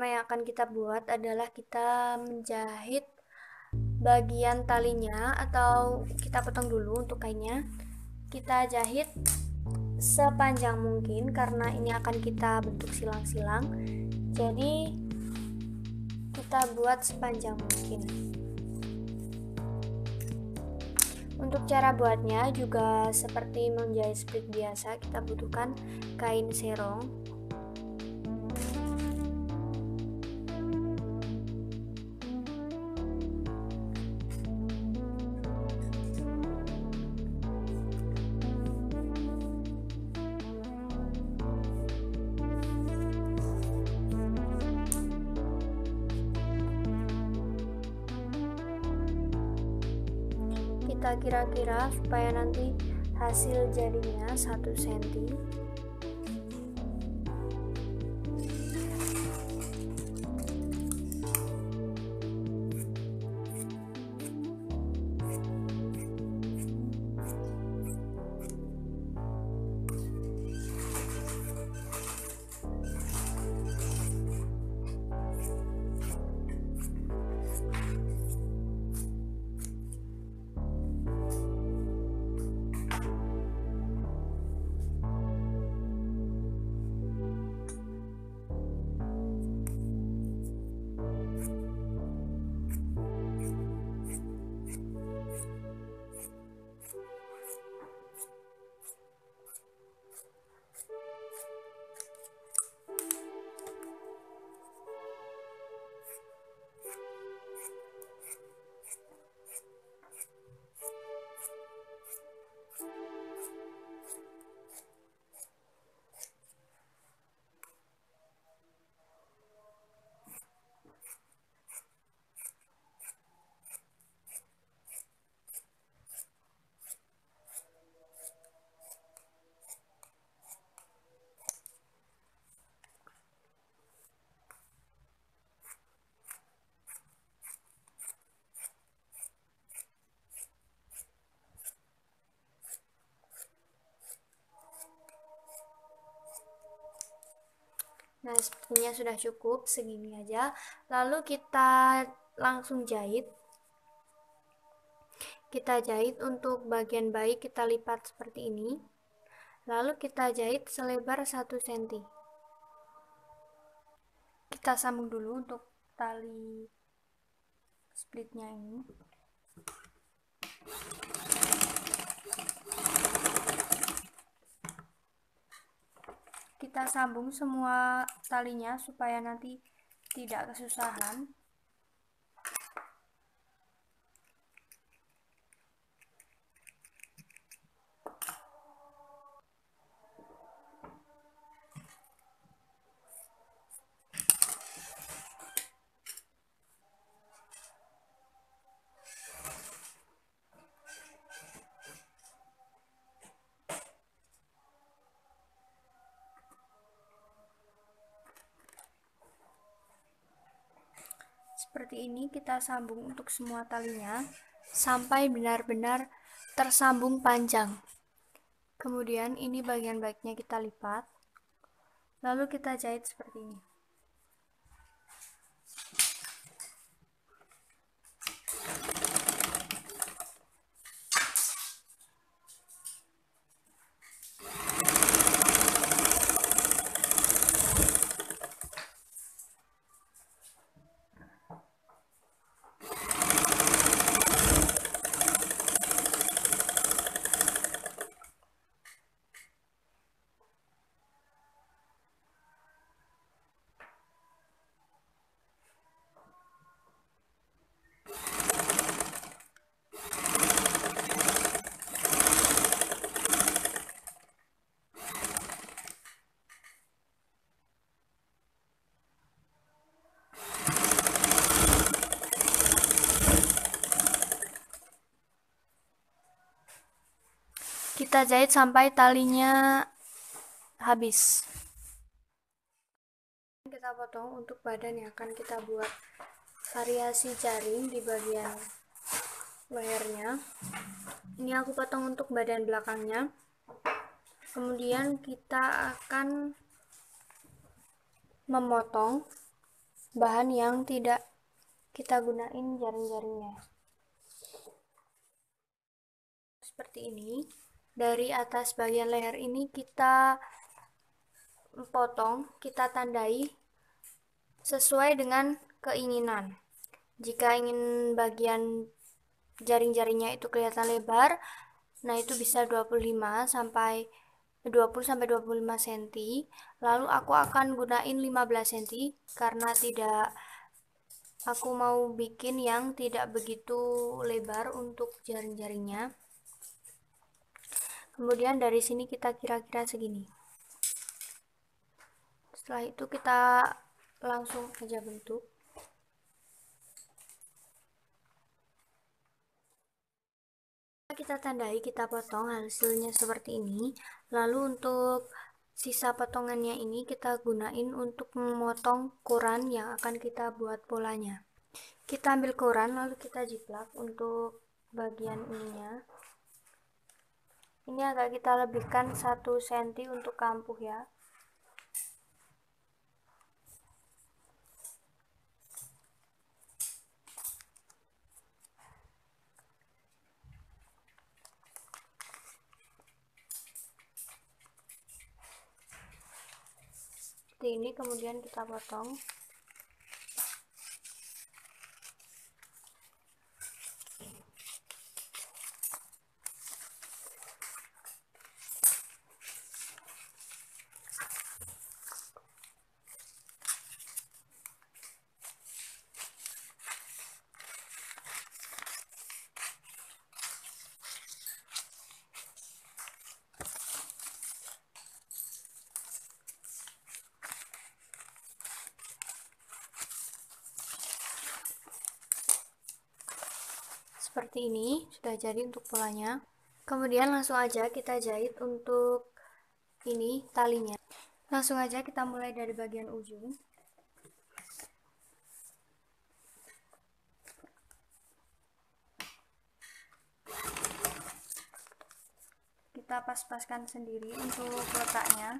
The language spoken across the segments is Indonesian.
pertama yang akan kita buat adalah kita menjahit bagian talinya, atau kita potong dulu untuk kainnya. Kita jahit sepanjang mungkin karena ini akan kita bentuk silang-silang. Jadi kita buat sepanjang mungkin. Untuk cara buatnya juga seperti menjahit split biasa, kita butuhkan kain serong. Kita kira-kira supaya nanti hasil jadinya 1 cm. Nah, sepertinya sudah cukup segini aja. Lalu kita langsung jahit. Kita jahit untuk bagian baik, kita lipat seperti ini. Lalu kita jahit selebar 1 cm. Kita sambung dulu untuk tali splitnya ini. Kita sambung semua talinya supaya nanti tidak kesusahan. Seperti ini kita sambung untuk semua talinya sampai benar-benar tersambung panjang. Kemudian ini bagian baiknya kita lipat, lalu kita jahit seperti ini. Kita jahit sampai talinya habis. Kita potong untuk badan yang akan kita buat variasi jaring di bagian lehernya. Ini aku potong untuk badan belakangnya. Kemudian kita akan memotong bahan yang tidak kita gunain jaring-jaringnya. Seperti ini. Dari atas bagian leher ini kita potong, kita tandai sesuai dengan keinginan. Jika ingin bagian jaring-jaringnya itu kelihatan lebar, nah itu bisa 20 sampai 25 cm. Lalu aku akan gunain 15 cm karena aku mau bikin yang tidak begitu lebar untuk jaring-jaringnya. Kemudian dari sini kita kira-kira segini. Setelah itu kita langsung aja bentuk. Kita tandai, kita potong, hasilnya seperti ini. Lalu untuk sisa potongannya ini kita gunain untuk memotong koran yang akan kita buat polanya. Kita ambil koran lalu kita jiplak untuk bagian ininya. Ini agak kita lebihkan 1 cm untuk kampuh ya. Seperti ini, kemudian kita potong. Seperti ini, sudah jadi untuk polanya. Kemudian langsung aja kita jahit untuk ini talinya. Langsung aja kita mulai dari bagian ujung. Kita pas-paskan sendiri untuk letaknya.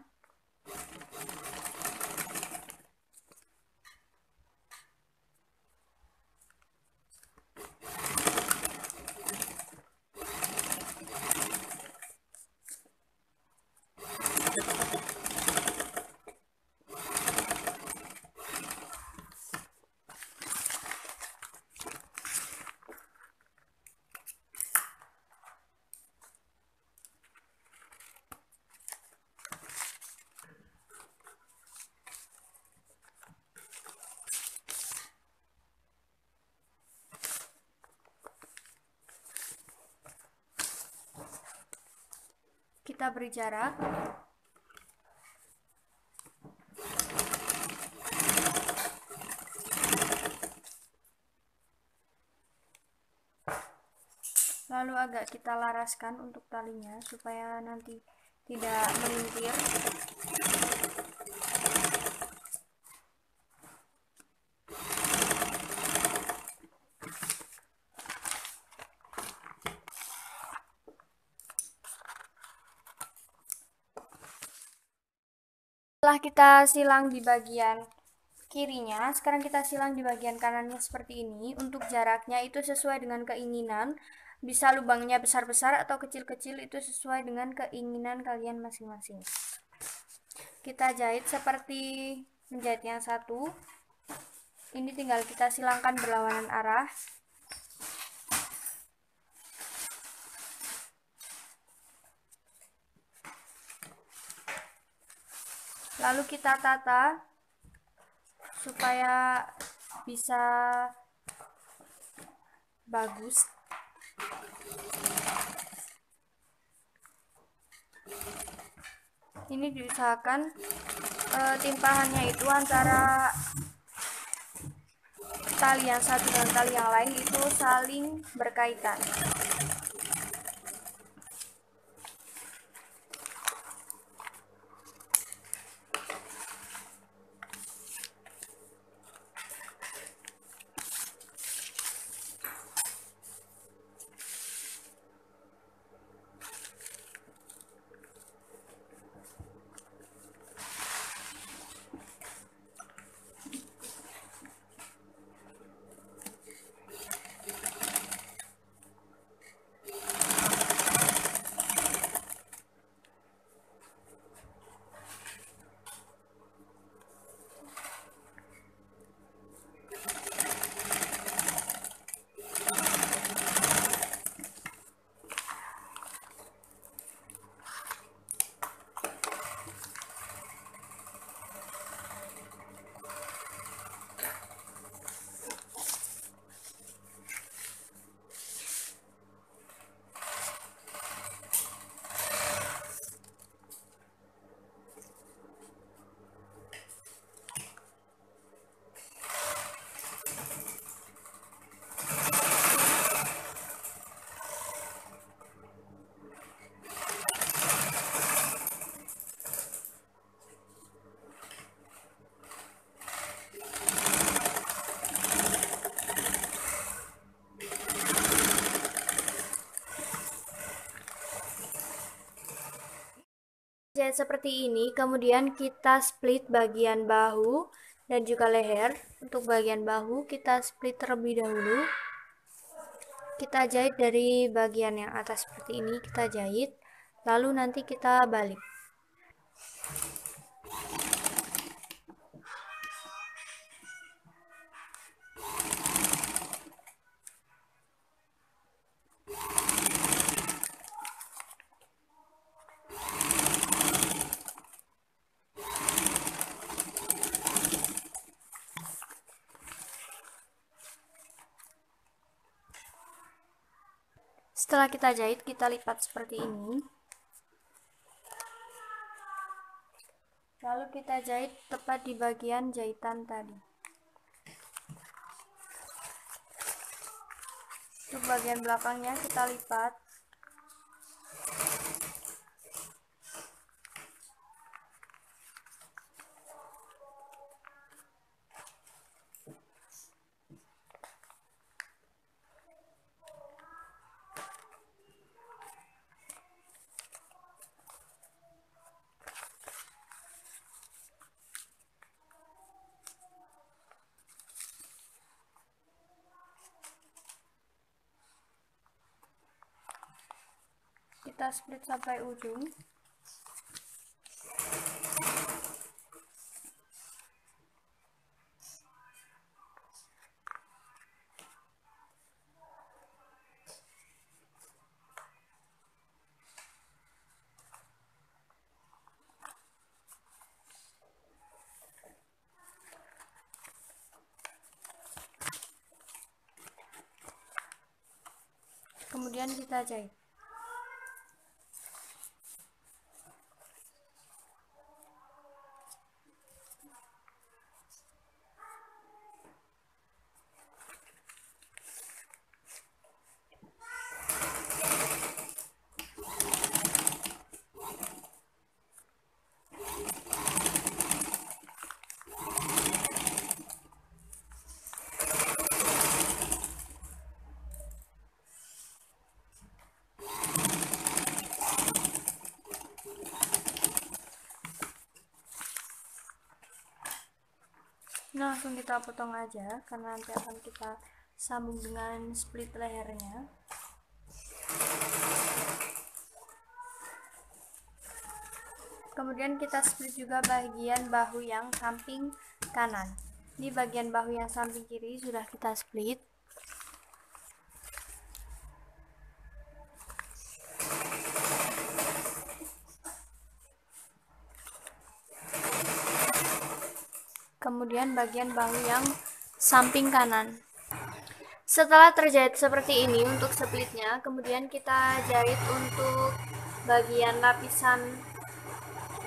Kita beri jarak. Lalu agak kita laraskan untuk talinya supaya nanti tidak melintir. Setelah kita silang di bagian kirinya, sekarang kita silang di bagian kanannya seperti ini. Untuk jaraknya itu sesuai dengan keinginan. Bisa lubangnya besar-besar atau kecil-kecil, itu sesuai dengan keinginan kalian masing-masing. Kita jahit seperti menjahit yang satu. Ini tinggal kita silangkan berlawanan arah. Lalu kita tata supaya bisa bagus. Ini diusahakan timpahannya itu antara tali yang satu dan tali yang lain itu saling berkaitan. jahit seperti ini, kemudian kita split bagian bahu dan juga leher. Untuk bagian bahu kita split terlebih dahulu. Kita jahit dari bagian yang atas seperti ini, kita jahit, lalu nanti kita balik. Setelah kita jahit, kita lipat seperti ini. Lalu kita jahit tepat di bagian jahitan tadi. Untuk bagian belakangnya kita lipat. Kita split sampai ujung. Kemudian kita jahit. Nah, langsung kita potong aja karena nanti akan kita sambung dengan split lehernya. Kemudian kita split juga bagian bahu yang samping kanan. Di bagian bahu yang samping kiri sudah kita split. Kemudian bagian bahu yang samping kanan. Setelah terjahit seperti ini untuk splitnya, kemudian kita jahit untuk bagian lapisan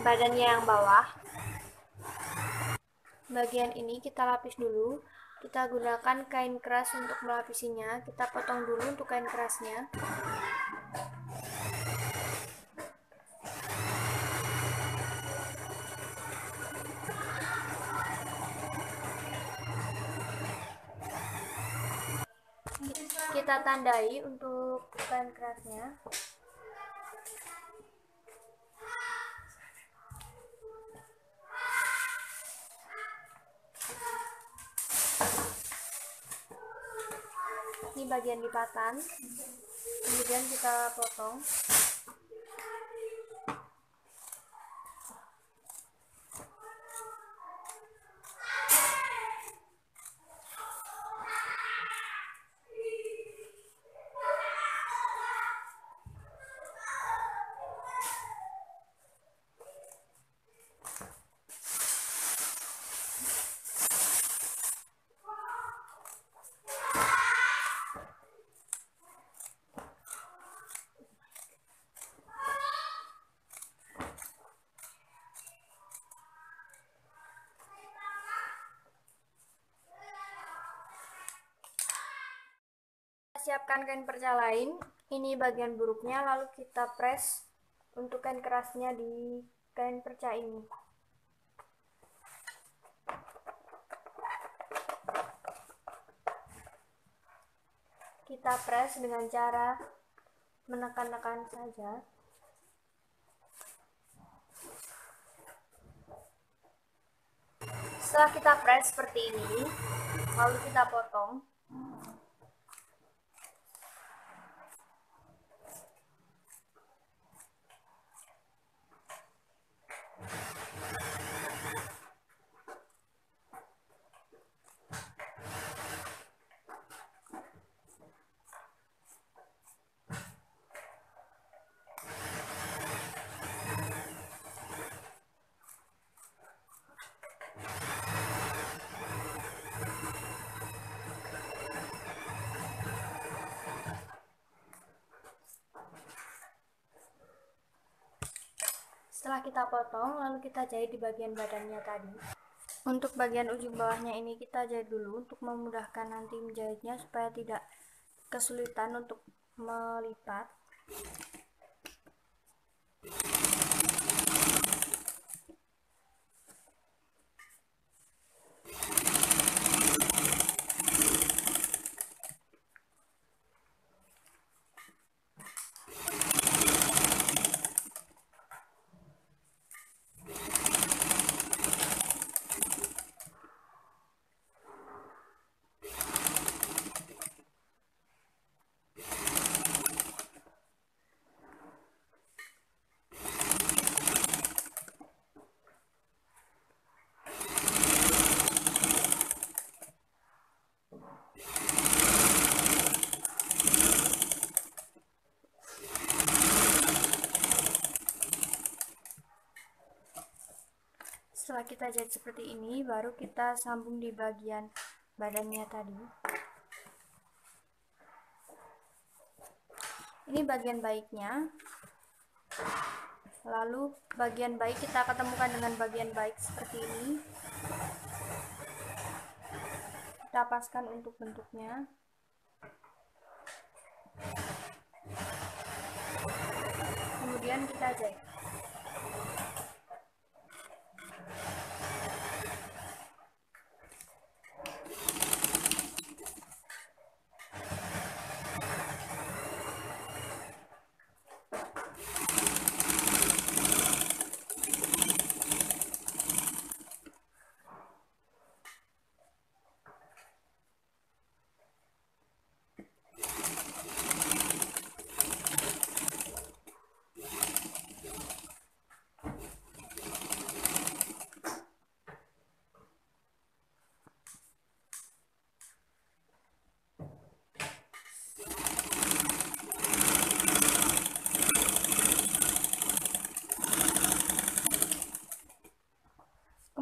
badannya yang bawah. Bagian ini kita lapis dulu. Kita gunakan kain keras untuk melapisinya. Kita potong dulu untuk kain kerasnya. Kita tandai untuk kain kerasnya. Ini bagian lipatan, kemudian kita potong. Siapkan kain perca lain, ini bagian buruknya, lalu kita press untuk kain kerasnya di kain perca ini. Kita press dengan cara menekan-nekan saja. Setelah kita press seperti ini, lalu kita potong. Setelah kita potong, lalu kita jahit di bagian badannya tadi. Untuk bagian ujung bawahnya ini kita jahit dulu untuk memudahkan nanti menjahitnya supaya tidak kesulitan untuk melipat. Setelah kita jahit seperti ini, baru kita sambung di bagian badannya tadi. Ini bagian baiknya. Lalu bagian baik kita ketemukan dengan bagian baik seperti ini. Kita paskan untuk bentuknya. Kemudian kita jahit.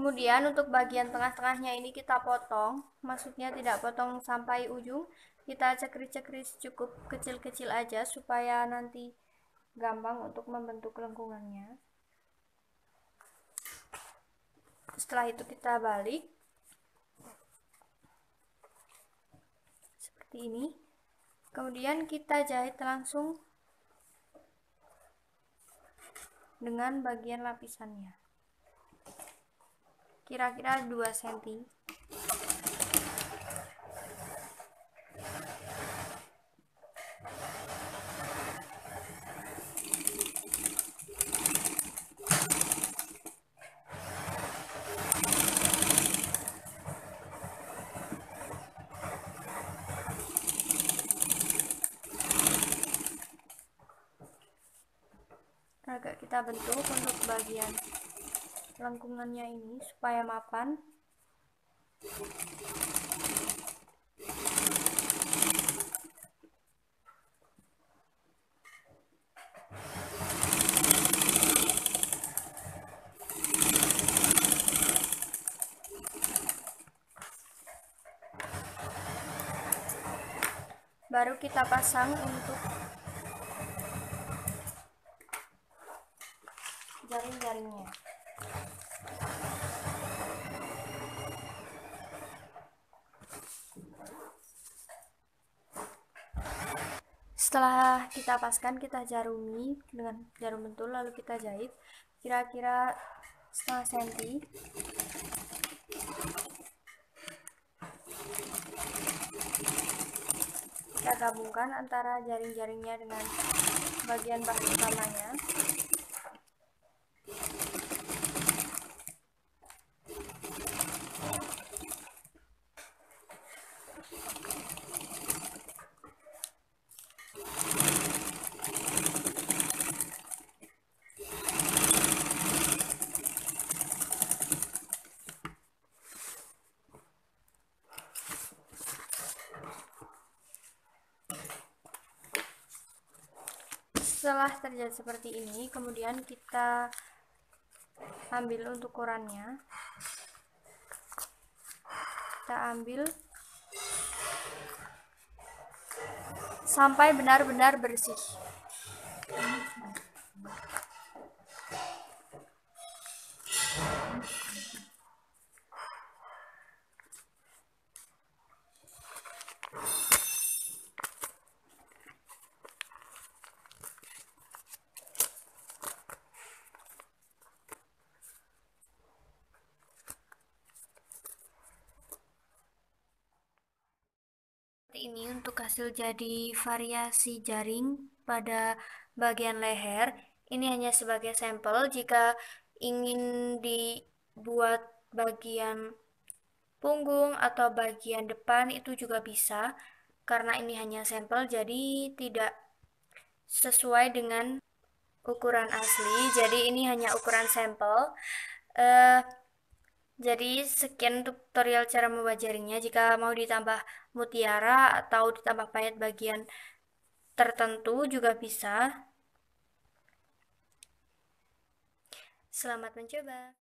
Kemudian untuk bagian tengah-tengahnya ini kita potong, maksudnya tidak potong sampai ujung, kita cekri-cekri cukup kecil-kecil aja supaya nanti gampang untuk membentuk lengkungannya. Setelah itu kita balik seperti ini. Kemudian kita jahit langsung dengan bagian lapisannya. Kira-kira 2 cm. Agak kita bentuk untuk bagian lengkungannya ini supaya mapan. Baru kita pasang untuk jaring-jaringnya. Setelah kita paskan, kita jarumi dengan jarum pentul, lalu kita jahit kira-kira setengah senti. Kita gabungkan antara jaring-jaringnya dengan bagian bahan utamanya. Setelah terjadi seperti ini, kemudian kita ambil untuk ukurannya. Kita ambil sampai benar-benar bersih. Ini untuk hasil jadi variasi jaring pada bagian leher. Ini hanya sebagai sampel. Jika ingin dibuat bagian punggung atau bagian depan itu juga bisa. Karena ini hanya sampel, jadi tidak sesuai dengan ukuran asli. Jadi ini hanya ukuran sampel. Eh, Jadi sekian tutorial cara membuat jaringnya. Jika mau ditambah mutiara atau ditambah payet bagian tertentu juga bisa. Selamat mencoba.